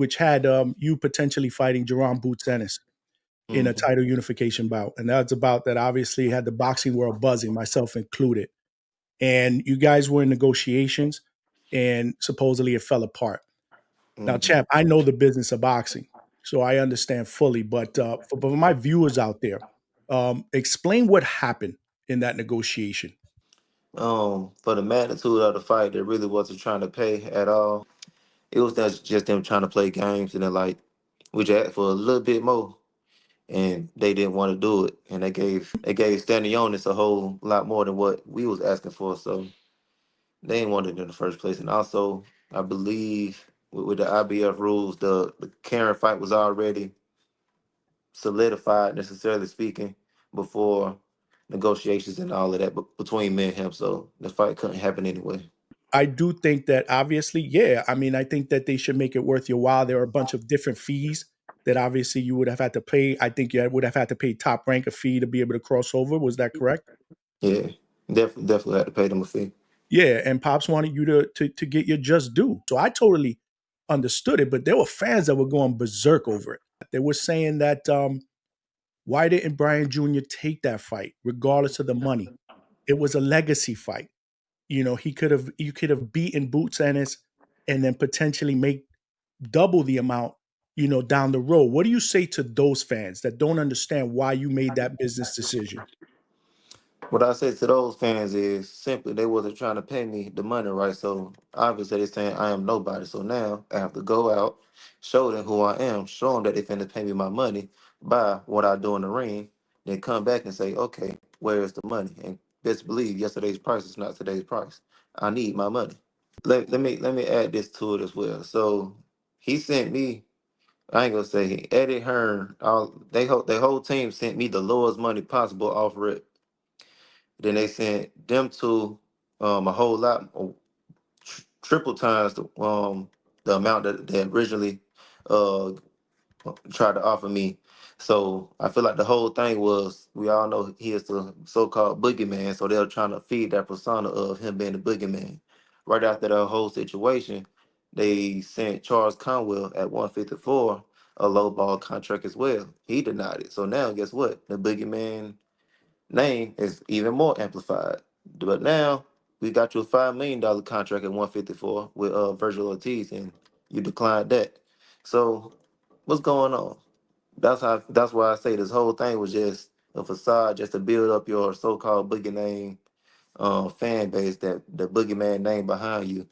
which had you potentially fighting Jaron Boots Ennis in a Hmm. title unification bout. And that's a bout that obviously had the boxing world buzzing, myself included. And you guys were in negotiations, and supposedly it fell apart. Now, Hmm. champ, I know the business of boxing, so I understand fully. But for my viewers out there, explain what happened in that negotiation. For the magnitude of the fight, they really wasn't trying to pay at all. It was just them trying to play games, and then like we just asked for a little bit more, and they didn't want to do it, and they gave Stanionis a whole lot more than what we was asking for. So they didn't want it in the first place. And also, I believe with the IBF rules, the Karen fight was already solidified, necessarily speaking, before negotiations and all of that between me and him. So the fight couldn't happen anyway. I do think that obviously, yeah. I mean, I think that they should make it worth your while. There are a bunch of different fees that obviously you would have had to pay. I think you would have had to pay Top Rank a fee to be able to cross over. Was that correct? Yeah, definitely had to pay them a fee. Yeah, and Pops wanted you to get your just due. So I totally understood it, but there were fans that were going berserk over it. They were saying that why didn't Brian Jr. take that fight, regardless of the money? It was a legacy fight. You know, you could have beaten Boots Ennis and then potentially make double the amount, down the road. What do you say to those fans that don't understand why you made that business decision? What I say to those fans is simply they wasn't trying to pay me the money, right? So obviously they're saying I am nobody. So now I have to go out, show them who I am, show them that they finna pay me my money by what I do in the ring, then come back and say, okay, where is the money? And best believe yesterday's price is not today's price. I need my money. Let me add this to it as well. So he sent me. I ain't gonna say he, Eddie Hearn. Their whole team sent me the lowest money possible off rip. Then they sent them to a whole lot, triple times the amount that they originally uh tried to offer me. So I feel like the whole thing was we all know he is the so-called boogeyman. So they're trying to feed that persona of him being the boogeyman. Right after the whole situation, they sent Charles Conwell at 154 a low ball contract as well. He denied it. So now guess what? The boogeyman name is even more amplified. But now we got you a $5 million contract at 154 with Virgil Ortiz, and you declined that. So what's going on? That's why I say this whole thing was just a facade, just to build up your so-called boogie name fan base, that the boogeyman name behind you.